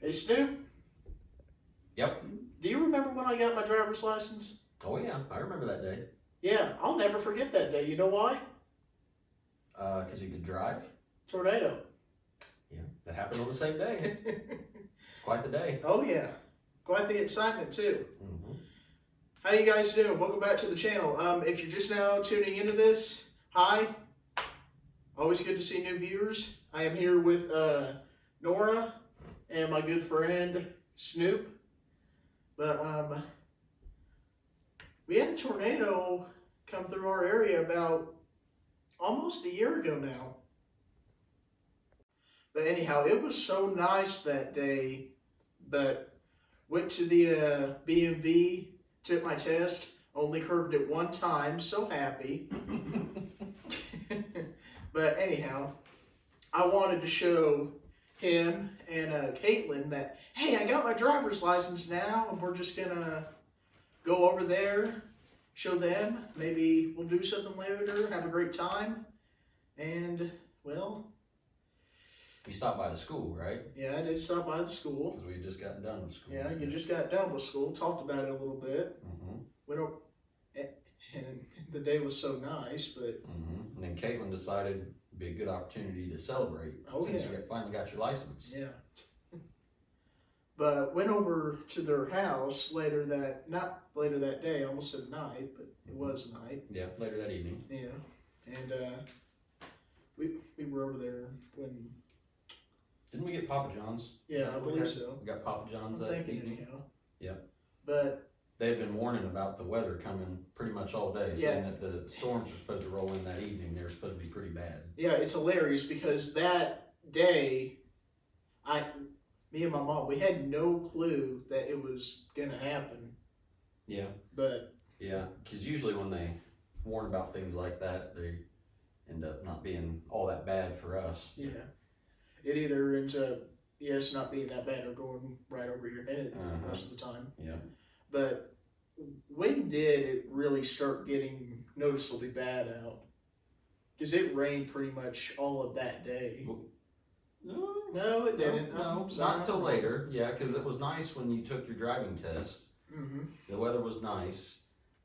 Hey Snoop, Yep. do you remember when I got my driver's license? Oh yeah, I remember that day. Yeah, I'll never forget that day. You know why? 'Cause you could drive. Tornado. Yeah, that happened on the same day. Quite the day. Oh yeah, quite the excitement too. Mm-hmm. How you guys doing? Welcome back to the channel. If you're just now tuning into this, hi. Always good to see new viewers. I am here with Nora and my good friend Snoop. But we had a tornado come through our area about almost a year ago now. But anyhow, it was so nice that day. But went to the BMV, took my test, only curved it one time, so happy. But anyhow, I wanted to show him and Caitlin that, hey, I got my driver's license now, and we're just gonna go over there, show them, maybe we'll do something later, have a great time, and, well... You stopped by the school, right? Yeah, I did stop by the school. Because we had just gotten done with school. Yeah, you just got done with school, talked about it a little bit. Mm-hmm. Went over, and the day was so nice, but... Mm-hmm. And then Caitlin decided it'd be a good opportunity to celebrate since you finally got your license. Yeah. But went over to their house not later that day, almost at night, but it was night. Yeah, later that evening. Yeah. And we were over there when... Didn't we get Papa John's? Yeah, I believe so. We got Papa John's I'm that thinking evening. anyhow. Yeah. But... They had been warning about the weather coming pretty much all day, saying that the storms were supposed to roll in that evening. They were supposed to be pretty bad. Yeah, it's hilarious because that day, me and my mom, we had no clue that it was gonna happen. Yeah. But yeah, because usually when they warn about things like that, they end up not being all that bad for us. Yeah, it either ends up not being that bad or going right over your head most of the time. Yeah. But when did it really start getting noticeably bad out? Because it rained pretty much all of that day. No, it didn't. No, not until later. Yeah, because it was nice when you took your driving test. Mm-hmm. The weather was nice,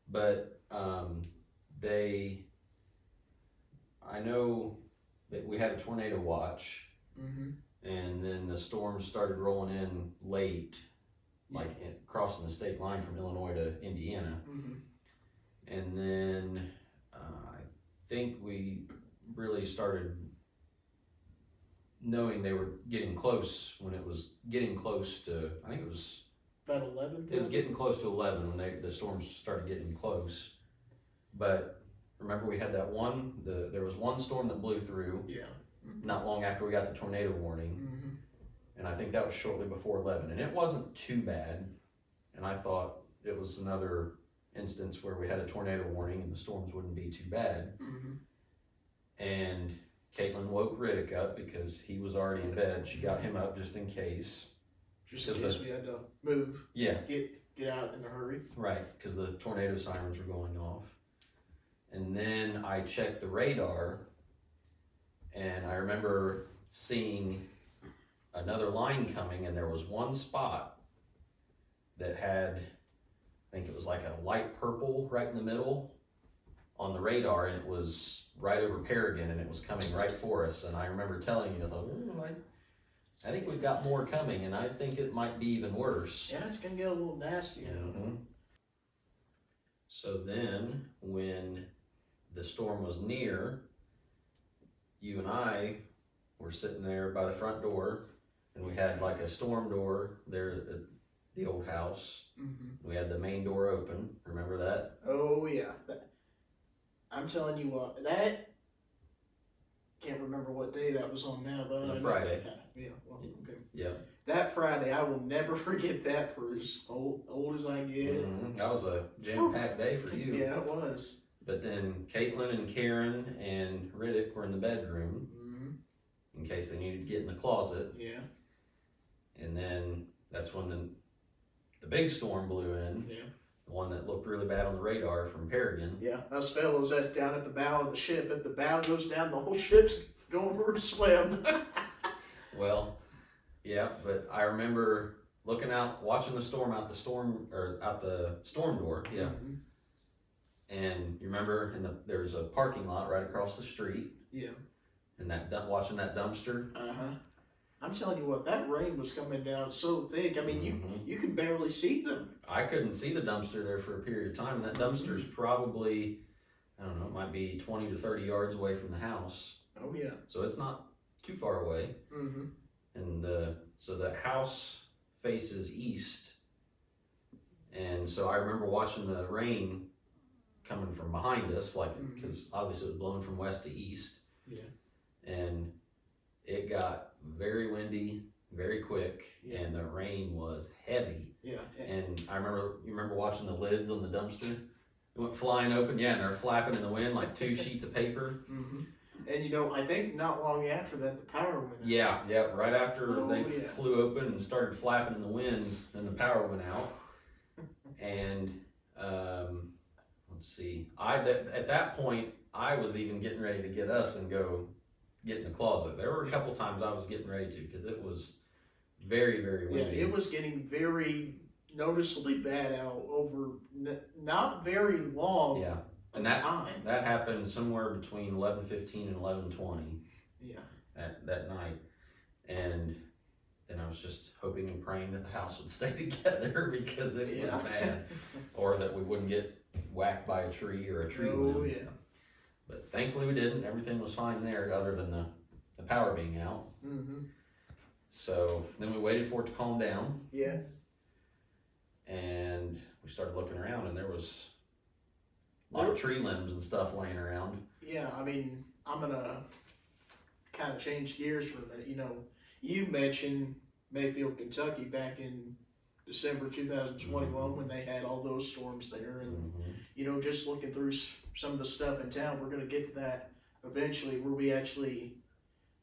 but I know that we had a tornado watch, and then the storms started rolling in late, crossing the state line from Illinois to Indiana. And then I think we really started knowing they were getting close when it was getting close to, I think it was about 11. It was getting close to 11 when the storms started getting close. But remember, we had that there was one storm that blew through. Yeah. Not long after we got the tornado warning. And I think that was shortly before 11. And it wasn't too bad. And I thought it was another instance where we had a tornado warning and the storms wouldn't be too bad. And Caitlin woke Riddick up because he was already in bed. She got him up just in case. Just in case we had to move. Yeah. Get out in a hurry. Right, because the tornado sirens were going off. And then I checked the radar, and I remember seeing another line coming, and there was one spot that had, I think it was like a light purple right in the middle on the radar, and it was right over Paragon, and it was coming right for us. And I remember telling you, I thought, I think we've got more coming, and I think it might be even worse. Yeah, it's gonna get a little nasty. So then, when the storm was near, you and I were sitting there by the front door, and we had like a storm door there at the old house. We had the main door open. Remember that? Oh yeah. I'm telling you what, that, can't remember what day that was on now, but it was a Friday. Yeah, well, okay. Yeah. That Friday, I will never forget that for as old as I get. That was a jam-packed day for you. Yeah, it was. But then Caitlin and Karen and Riddick were in the bedroom in case they needed to get in the closet. Yeah. And then that's when the big storm blew in. Yeah. The one that looked really bad on the radar from Paragon. Yeah, us fellows that's down at the bow of the ship. If the bow goes down, the whole ship's going over to swim. Well, Yeah, but I remember looking out, watching the storm out the storm door. Yeah. Mhm. And you remember there's a parking lot right across the street. Yeah. And watching that dumpster. Uh-huh. I'm telling you what, that rain was coming down so thick. I mean, Mhm. you could barely see them. I couldn't see the dumpster there for a period of time, and that dumpster's probably, I don't know, it might be 20 to 30 yards away from the house. Oh yeah. So it's not too far away. Mm-hmm. And so the house faces east, and so I remember watching the rain coming from behind us, like, because obviously it was blowing from west to east. Yeah. And it got very windy, very quick, Yeah. and the rain was heavy. Yeah. And you remember watching the lids on the dumpster? It went flying open, yeah, and they're flapping in the wind like two sheets of paper. Mm-hmm. And you know, I think not long after that, the power went out. Yeah, right after they yeah. flew open and started flapping in the wind, then the power went out. And let's see, at that point, I was even getting ready to get us and go get in the closet. There were a couple times I was getting ready to, because it was very, very windy. Yeah, it was getting very noticeably bad out over not very long. Yeah, and time. that happened somewhere between 11:15 and 11:20. Yeah. That night, and then I was just hoping and praying that the house would stay together, because it was bad, or that we wouldn't get whacked by a tree or a tree limb. Oh yeah. But thankfully we didn't. Everything was fine there, other than the power being out. Mm-hmm. So then we waited for it to calm down. Yeah. And we started looking around, and there was a lot of tree limbs and stuff laying around. Yeah, I mean, I'm gonna kind of change gears for a minute. You know, you mentioned Mayfield, Kentucky back in December 2021 when they had all those storms there, and you know, just looking through some of the stuff in town, we're gonna get to that eventually, where we actually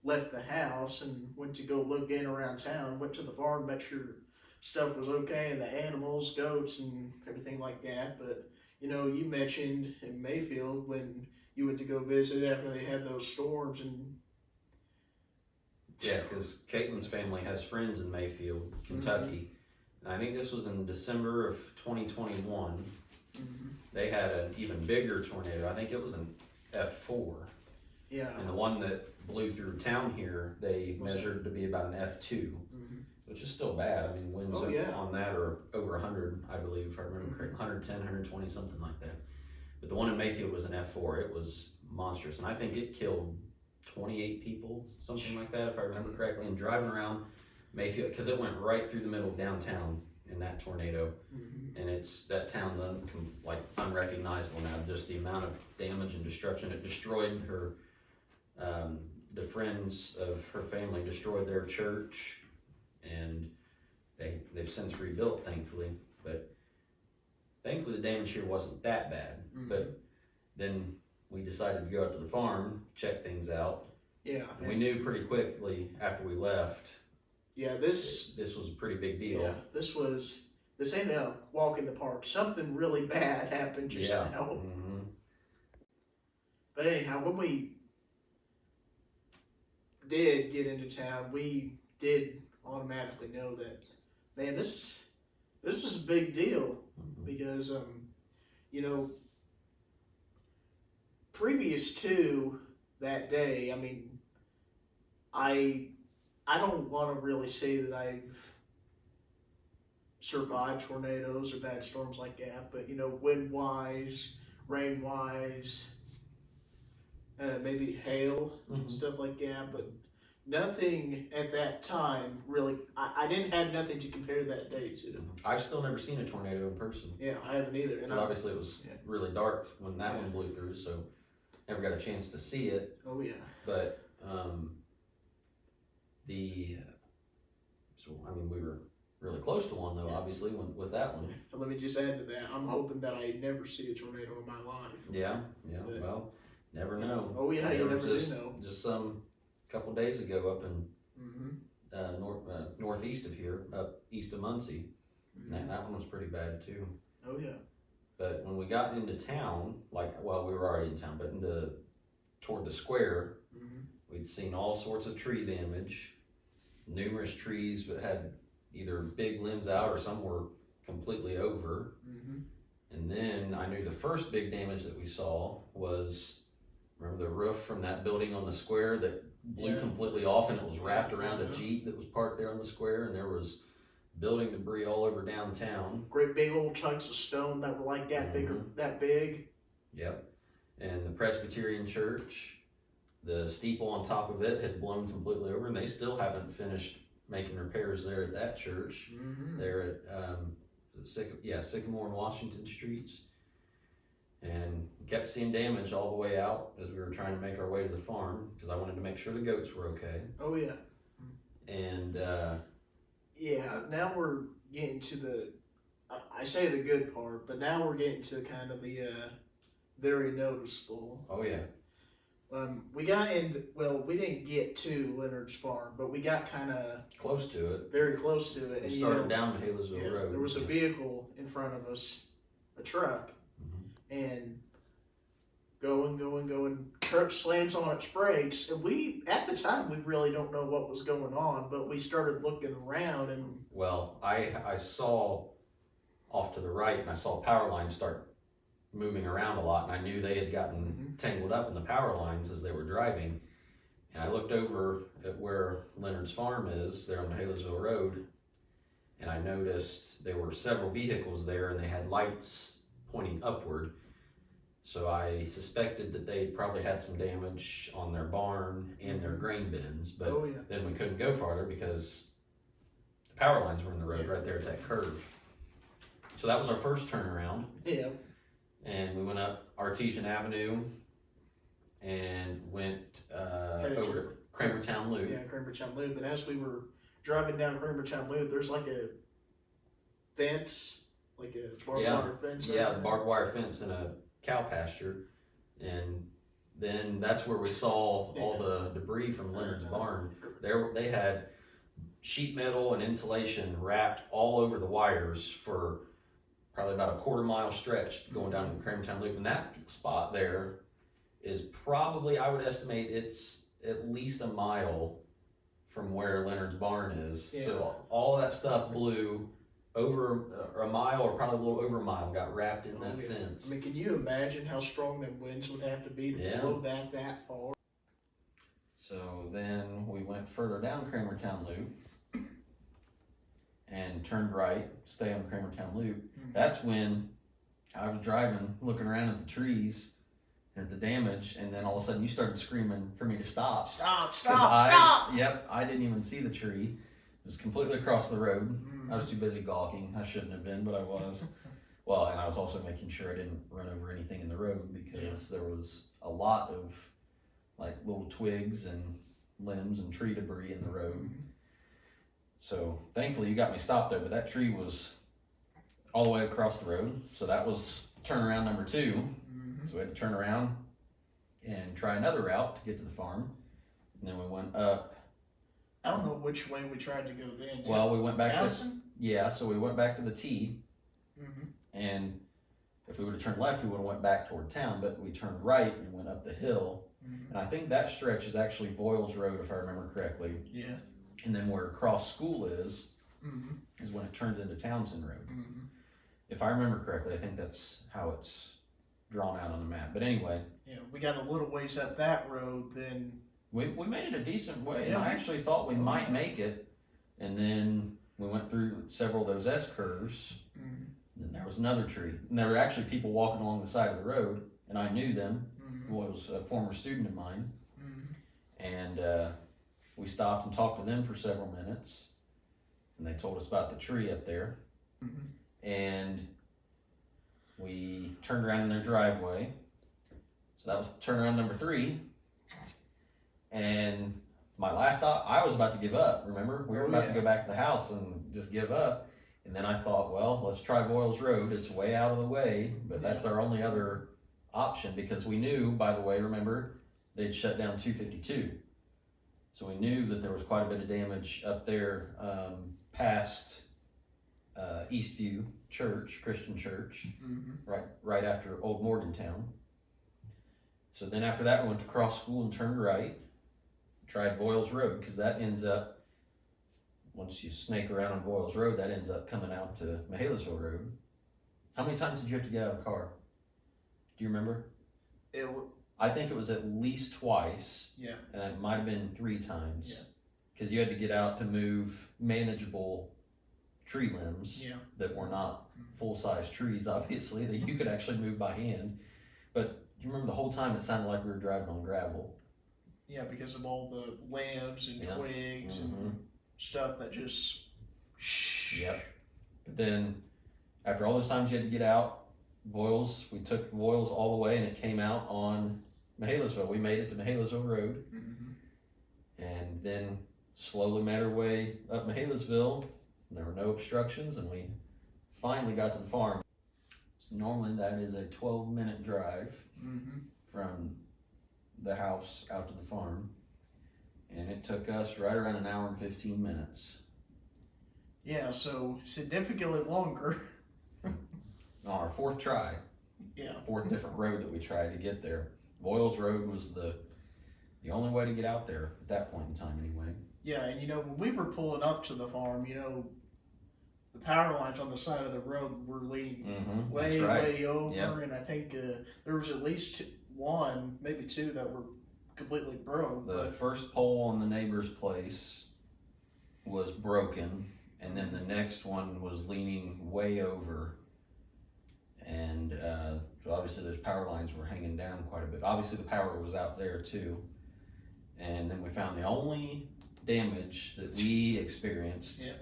left the house and went to go look in around town, went to the farm, make sure stuff was okay, and the animals, goats, and everything like that. But you know, you mentioned in Mayfield when you went to go visit after they had those storms, and yeah, because Caitlin's family has friends in Mayfield, Kentucky. I think this was in December of 2021. They had an even bigger tornado. I think it was an F4. Yeah. And the one that blew through town here, they measured to be about an F2, which is still bad. I mean, winds on that are over 100, I believe, if I remember correctly, 110, 120, something like that. But the one in Mayfield was an F4. It was monstrous, and I think it killed 28 people, something like that, if I remember correctly. And driving around Mayfield, because it went right through the middle of downtown in that tornado, and that town's unrecognizable now. Just the amount of damage and destruction. It destroyed her, the friends of her family destroyed their church, and they've since rebuilt, thankfully. But thankfully the damage here wasn't that bad. But then we decided to go out to the farm, check things out. Yeah. And we knew pretty quickly after we left. Yeah, this was a pretty big deal. Yeah, this ain't a walk in the park. Something really bad happened just now. But anyhow, when we did get into town, we did automatically know that, man, this was a big deal, because you know, previous to that day, I mean, I don't want to really say that I've survived tornadoes or bad storms like that, but you know, wind wise, rain wise, maybe hail, stuff like that, but nothing at that time really. I didn't have nothing to compare that day to. I've still never seen a tornado in person. Yeah, I haven't either. And obviously it was really dark when that one blew through, so never got a chance to see it. Oh yeah. But we were really close to one though, obviously, with that one. But let me just add to that, I'm hoping that I never see a tornado in my life. Yeah, but, well, never know. Oh yeah, you never do know. Just couple days ago up in northeast of here, up east of Muncie. That one was pretty bad too. Oh yeah. But when we got into town, we were already in town, but toward the square, we'd seen all sorts of tree damage. numerous trees that had either big limbs out or some were completely over. Mm-hmm. And then I knew the first big damage that we saw was, remember the roof from that building on the square that blew completely off, and it was wrapped around a Jeep that was parked there on the square, and there was building debris all over downtown. Great big old chunks of stone that were like that big, that big. Yep. And the Presbyterian church, the steeple on top of it had blown completely over, and they still haven't finished making repairs there at that church. Mm-hmm. There at Sycamore and Washington Streets. And kept seeing damage all the way out as we were trying to make our way to the farm, because I wanted to make sure the goats were okay. Oh yeah. And yeah, now we're getting to the, I say the good part, but now we're getting to kind of the very noticeable. Oh yeah. We got in, well, we didn't get to Leonard's farm, but we got kind of close to it. very close to it. We started down Halesville Road. There was a vehicle in front of us, a truck, and going, truck slams on its brakes, and we, at the time, we really don't know what was going on, but we started looking around, and well, I saw off to the right, and I saw power lines start moving around a lot, and I knew they had gotten tangled up in the power lines as they were driving. And I looked over at where Leonard's farm is there on the Halesville Road, and I noticed there were several vehicles there, and they had lights pointing upward. So I suspected that they probably had some damage on their barn and their grain bins, but then we couldn't go farther because the power lines were in the road right there at that curve. So that was our first turnaround. Yeah. And we went up Artesian Avenue and went over to Kramertown Loop. Yeah, Kramertown Loop. And as we were driving down Kramertown Loop, there's like a fence, like a barbed wire fence. Yeah, barbed wire fence in a cow pasture. And then that's where we saw all the debris from Leonard's barn. They had sheet metal and insulation wrapped all over the wires for probably about a quarter-mile stretch going down to the Kramertown Loop. And that spot there is probably, I would estimate, it's at least a mile from where Leonard's barn is. Yeah. So all of that stuff blew over a mile, or probably a little over a mile, got wrapped in that fence. I mean, can you imagine how strong them winds would have to be to blow that far? So then we went further down Kramertown Loop and turned right, stay on Kramertown Loop. That's when I was driving, looking around at the trees and at the damage, and then all of a sudden you started screaming for me to stop. Stop! Yep, I didn't even see the tree. It was completely across the road. I was too busy gawking. I shouldn't have been, but I was. Well, and I was also making sure I didn't run over anything in the road, because there was a lot of like little twigs and limbs and tree debris in the road. So thankfully you got me stopped there, but that tree was all the way across the road. So that was turnaround number 2. So we had to turn around and try another route to get to the farm. And then we went up. I don't know which way we tried to go then. Well, we went back Townsend? so we went back to the T. And if we would have turned left, we would have went back toward town, but we turned right and went up the hill. And I think that stretch is actually Voiles Road, if I remember correctly. Yeah. And then where Cross School is when it turns into Townsend Road. If I remember correctly, I think that's how it's drawn out on the map. But anyway. Yeah, we got a little ways up that road, then. We made it a decent way, and I actually thought we might make it. And then we went through several of those S-curves. Then there was another tree. And there were actually people walking along the side of the road, and I knew them. Was a former student of mine. And we stopped and talked to them for several minutes, and they told us about the tree up there. And we turned around in their driveway. So that was turnaround number 3. And my last stop, I was about to give up. Remember, we were about to go back to the house and just give up. And then I thought, well, let's try Voiles Road. It's way out of the way, but that's our only other option, because we knew, by the way, remember, they'd shut down 252. So we knew that there was quite a bit of damage up there past Eastview Church, Christian Church, right after Old Morgantown. So then after that, we went to Cross School and turned right, tried Voiles Road, because that ends up once you snake around on Boyles Road, that ends up coming out to Mihailsville Road. How many times did you have to get out of the car? Do you remember? I think it was at least twice. Yeah. And it might have been 3 times. Yeah. Because you had to get out to move manageable tree limbs that were not full-size trees, obviously, that you could actually move by hand. But you remember the whole time it sounded like we were driving on gravel. Yeah, because of all the limbs and twigs and stuff that just. Yep. But then, after all those times you had to get out, we took Voiles all the way, and it came out on Mihailsville. We made it to Mihailsville Road, and then slowly made our way up Mihailsville. There were no obstructions, and we finally got to the farm. So normally that is a 12-minute drive from the house out to the farm, and it took us right around an hour and 15 minutes. Yeah, so significantly longer. On our 4th try. Yeah. 4th different road that we tried to get there. Voiles Road was the only way to get out there at that point in time anyway. Yeah, and when we were pulling up to the farm, the power lines on the side of the road were leaning way over, and I think there was at least 1, maybe 2 that were completely broke. The first pole on the neighbor's place was broken, and then the next one was leaning way over. And so obviously those power lines were hanging down quite a bit. Obviously the power was out there too. And then we found the only damage that we experienced. Yeah.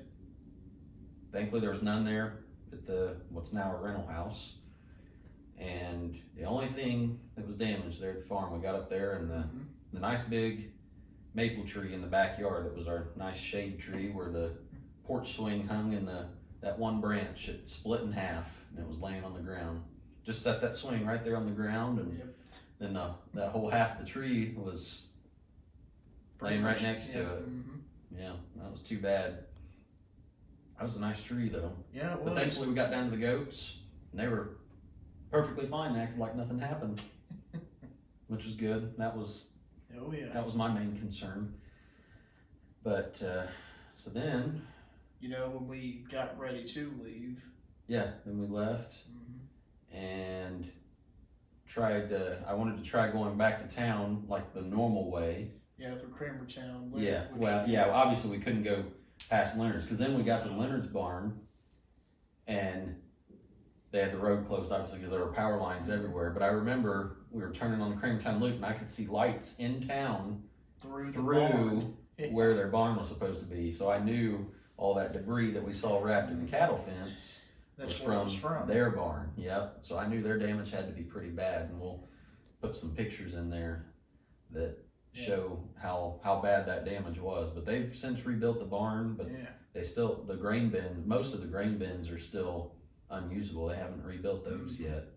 Thankfully there was none there at what's now a rental house. And the only thing that was damaged there at the farm, we got up there, and the nice big maple tree in the backyard, that was our nice shade tree where the porch swing hung in that one branch, it split in half, and it was laying on the ground. Just set that swing right there on the ground, and then that whole half of the tree was laying right next to it. Yeah, that was too bad. That was a nice tree though. Yeah, it was. But thankfully we got down to the goats, and they were perfectly fine. They acted like nothing happened, which was good. That was my main concern. But so then, when we got ready to leave. Yeah, then we left and tried. I wanted to try going back to town like the normal way. Yeah, through Cramertown. Obviously we couldn't go past Leonard's, because then we got to Leonard's barn, and they had the road closed obviously because there were power lines everywhere. But I remember we were turning on the Cramertown Loop, and I could see lights in town through where their barn was supposed to be. So I knew all that debris that we saw wrapped in the cattle fence was from their barn. Yep. So I knew their damage had to be pretty bad, and we'll put some pictures in there that show how bad that damage was. But they've since rebuilt the barn, but they still, the grain bin, most of the grain bins are still unusable. They haven't rebuilt those yet.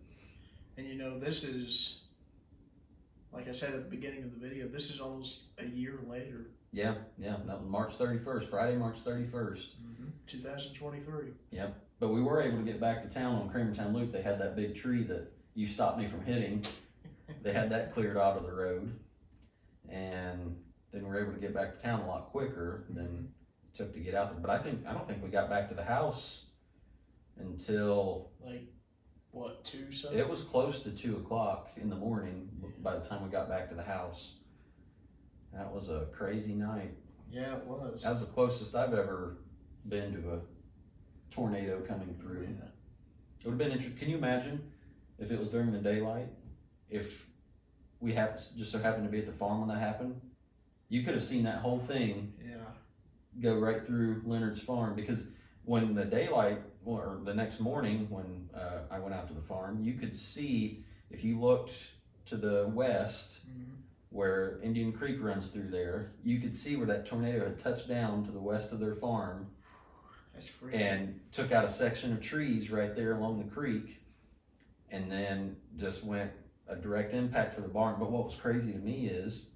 And this is, like I said at the beginning of the video, this is almost a year later. Yeah, that was March 31st, Friday, March 31st. 2023. Yep. But we were able to get back to town on Cramertown Loop. They had that big tree that you stopped me from hitting. They had that cleared out of the road. And then we were able to get back to town a lot quicker than it took to get out there. But I don't think we got back to the house until 2 something? It was close to 2 o'clock in the morning by the time we got back to the house. That was a crazy night. Yeah, it was. That was the closest I've ever been to a tornado coming through. Yeah. It would have been interesting. Can you imagine if it was during the daylight? If we just so happened to be at the farm when that happened? You could have seen that whole thing go right through Leonard's farm, because when the daylight, or the next morning when I went out to the farm, you could see, if you looked to the west, where Indian Creek runs through there, you could see where that tornado had touched down to the west of their farm. That's freaky. And took out a section of trees right there along the creek, and then just went a direct impact for the barn. But what was crazy to me is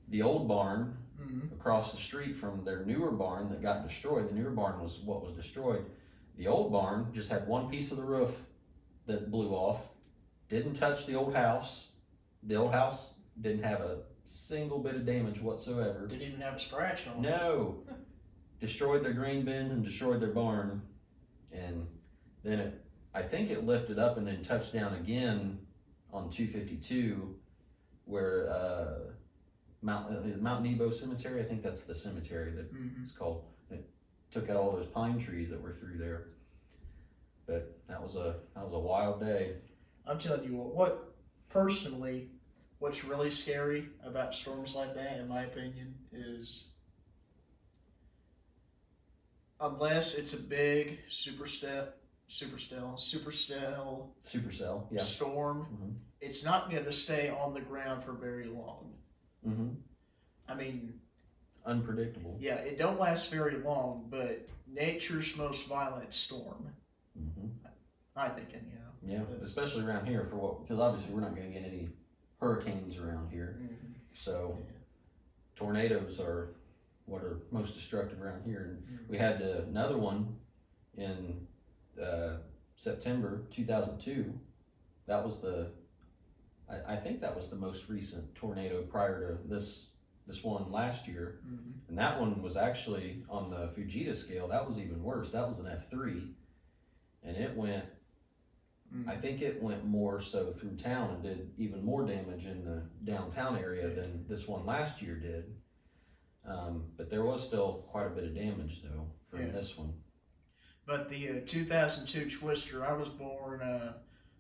the old barn across the street from their newer barn that got destroyed. The newer barn was what was destroyed. The old barn just had one piece of the roof that blew off, didn't touch the old house. The old house didn't have a single bit of damage whatsoever. Didn't even have a scratch on it. No. destroyed their grain bins and destroyed their barn, and then I think it lifted up and then touched down again on 252, where Mount Nebo Cemetery. I think that's the cemetery that it's called. It took out all those pine trees that were through there. But that was a wild day. I'm telling you what personally, what's really scary about storms like that, in my opinion, is unless it's a big supercell Yeah. storm, it's not going to stay on the ground for very long. I mean, unpredictable. Yeah, it don't last very long, but nature's most violent storm. I think, anyhow. Yeah, especially around here because obviously we're not going to get any hurricanes around here. So tornadoes are what are most destructive around here. And we had another one in September 2002. That was I think that was the most recent tornado prior to this one last year. And that one was actually on the Fujita scale. That was even worse. That was an F3, and it went. I think it went more so through town and did even more damage in the downtown area than this one last year did. But there was still quite a bit of damage though from this one. But the 2002 Twister, I was born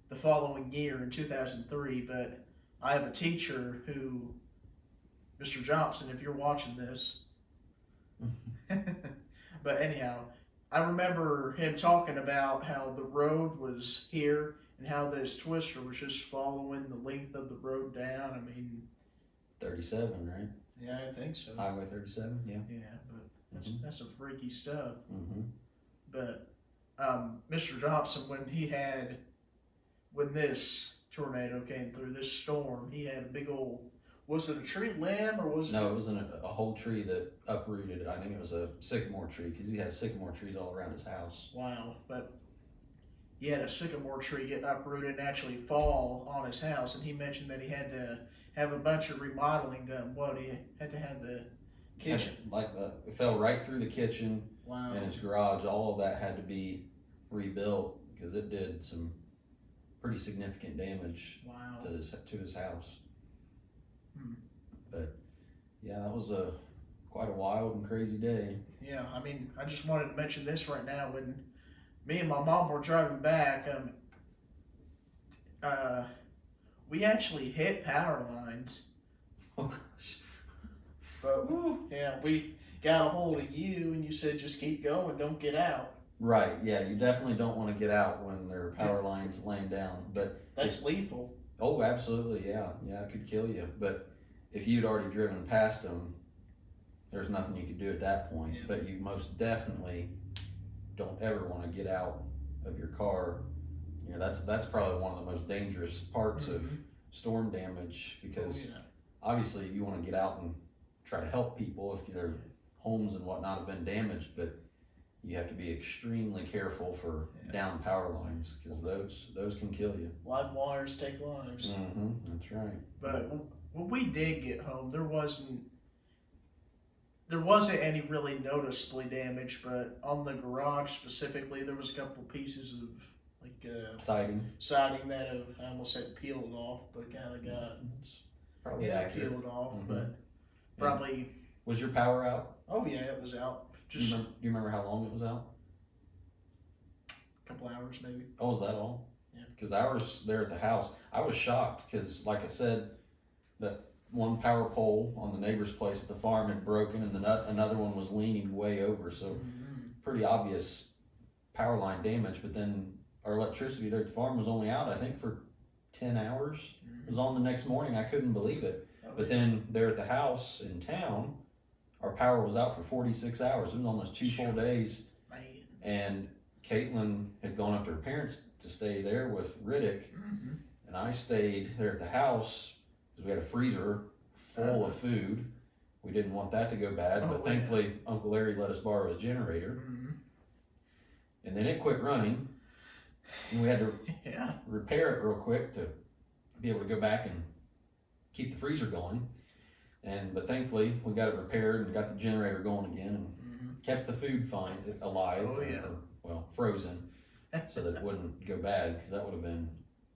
the following year in 2003, but I have a teacher who, Mr. Johnson, if you're watching this, but anyhow, I remember him talking about how the road was here and how this Twister was just following the length of the road down. I mean, 37, right? Yeah, I think so. Highway 37, yeah. Yeah, but that's some freaky stuff. Mm-hmm. But Mr. Johnson, when this tornado came through, this storm, he had a big old, was it a tree limb or was it? No, it wasn't a whole tree that uprooted. I think it was a sycamore tree because he has sycamore trees all around his house. Wow, but he had a sycamore tree get uprooted and actually fall on his house, and he mentioned that he had to have a bunch of remodeling done. What, he had to have the kitchen? It fell right through the kitchen. Wow. And his garage. All of that had to be rebuilt because it did some pretty significant damage to his house. But yeah, that was quite a wild and crazy day. Yeah, I mean, I just wanted to mention this right now. When me and my mom were driving back, we actually hit power lines. Oh gosh. But yeah, we got a hold of you and you said just keep going, don't get out. Right, yeah, you definitely don't want to get out when there are power lines laying down. But that's lethal. Oh, absolutely, yeah, it could kill you. But if you'd already driven past them, there's nothing you could do at that point. Yeah. But you most definitely don't ever want to get out of your car. You know, that's probably one of the most dangerous parts of storm damage because obviously you want to get out and try to help people if their homes and whatnot have been damaged, but you have to be extremely careful for down power lines because those can kill you. Live wires take lives. That's right. But when we did get home, there wasn't any really noticeably damaged, but on the garage specifically, there was a couple pieces of siding that I almost said peeled off, but kind of got probably accurate. Peeled off, but probably. Was your power out? Oh yeah, it was out. Do you remember how long it was out? A couple hours maybe. Oh, was that all? Yeah. Because ours there at the house, I was shocked because, like I said, that one power pole on the neighbor's place at the farm had broken, and another one was leaning way over. So pretty obvious power line damage. But then our electricity there at the farm was only out, I think, for 10 hours. It was on the next morning. I couldn't believe it. But then there at the house in town, our power was out for 46 hours. It was almost 2 full days. Man. And Caitlin had gone up to her parents to stay there with Riddick. And I stayed there at the house because we had a freezer full of food. We didn't want that to go bad, but thankfully Uncle Larry let us borrow his generator. And then it quit running. And we had to repair it real quick to be able to go back and keep the freezer going. But thankfully we got it repaired and got the generator going again. kept the food alive. Oh, yeah. Well, frozen, so that it wouldn't go bad, because that would have been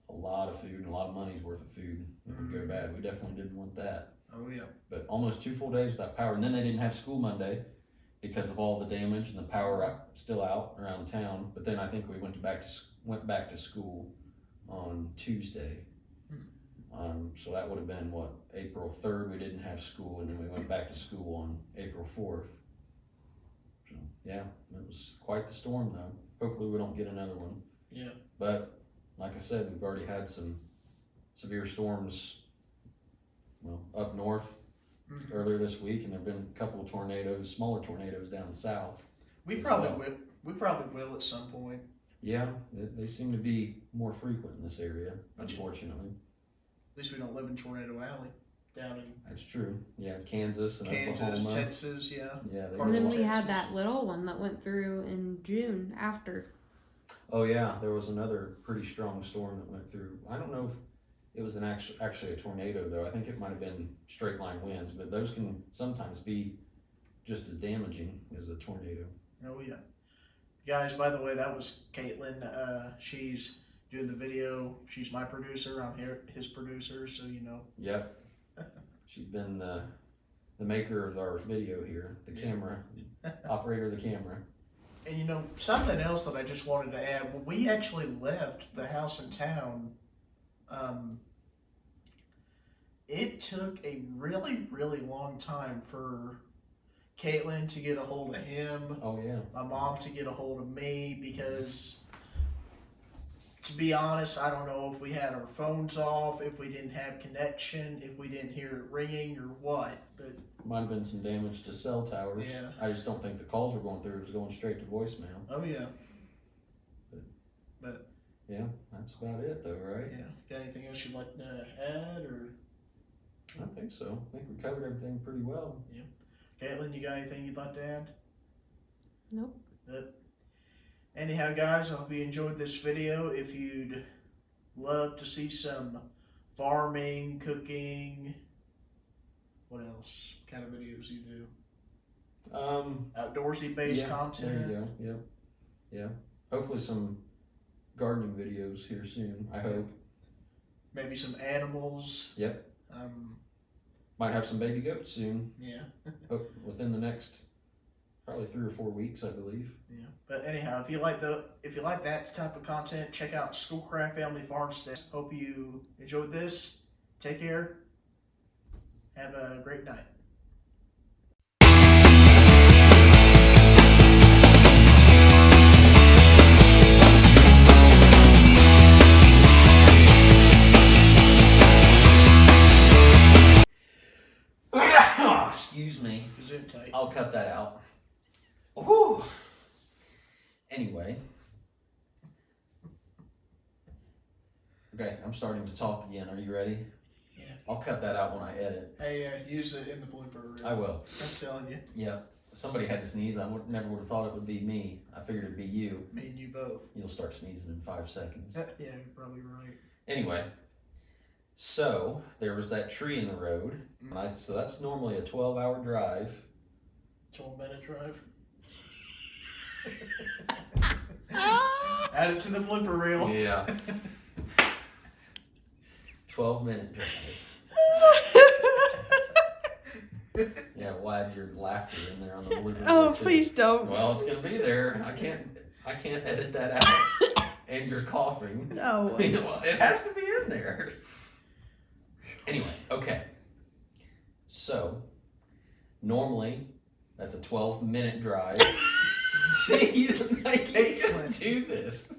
a lot of food and a lot of money's worth of food that would go bad. We definitely didn't want that. Oh yeah. But almost 2 full days without power, and then they didn't have school Monday because of all the damage and the power still out around town. But then I think we went back to school on Tuesday. So that would have been what, April 3rd. We didn't have school, and then we went back to school on April 4th. So yeah, it was quite the storm though. Hopefully we don't get another one. Yeah. But like I said, we've already had some severe storms, well, up north earlier this week, and there've been a couple of tornadoes, smaller tornadoes down south. We probably will at some point. Yeah, they seem to be more frequent in this area, unfortunately. At least we don't live in Tornado Alley down in That's true. Yeah, Kansas and Kansas, Oklahoma. Texas, yeah. Yeah, And then we had that little one that went through in June after. Oh yeah, there was another pretty strong storm that went through. I don't know if it was actually a tornado though. I think it might have been straight line winds, but those can sometimes be just as damaging as a tornado. Oh yeah. Guys, by the way, that was Caitlin. She's doing the video. She's my producer. I'm his producer, so you know. Yep. She's been the maker of our video here, the camera, operator of the camera. And you know, something else that I just wanted to add, when we actually left the house in town, it took a really, really long time for Caitlin to get a hold of him. Oh yeah. My mom to get a hold of me, because to be honest, I don't know if we had our phones off, if we didn't have connection, if we didn't hear it ringing or what, but Might have been some damage to cell towers. Yeah. I just don't think the calls were going through. It was going straight to voicemail. oh yeah. But Yeah, that's about it though, right? yeah, got anything else you'd like to add, or I think so. I think we covered everything pretty well. Caitlin, you got anything you'd like to add? Nope. Anyhow, guys, I hope you enjoyed this video. If you'd love to see some farming, cooking, what else? What kind of videos you do? Outdoorsy based content. There you go. Yeah. Hopefully some gardening videos here soon, I hope. Maybe some animals. Yep. Might have some baby goats soon. Yeah. Within the next probably 3 or 4 weeks, I believe. Yeah. But anyhow, if you like that type of content, check out Schoolcraft Family Farmstead. Hope you enjoyed this. Take care. Have a great night. Excuse me. Zoom tight. I'll cut that out. Woo! Anyway. Okay, I'm starting to talk again. Are you ready? Yeah. I'll cut that out when I edit. Hey, use it in the blooper reel. I will. I'm telling you. Yeah. Somebody had to sneeze. I never would have thought it would be me. I figured it'd be you. Me and you both. You'll start sneezing in 5 seconds. Yeah, you're probably right. Anyway, so there was that tree in the road. So that's normally a 12-hour drive. 12-minute drive. Add it to the blooper reel. Yeah. 12-minute drive. Yeah, we'll add your laughter in there on the blooper reel. Oh, too. please don't. Well, it's gonna be there. I can't edit that out. And your coughing. No. Well, it has to be in there. Anyway, okay. So, normally, that's a 12-minute drive. See, I can't do this.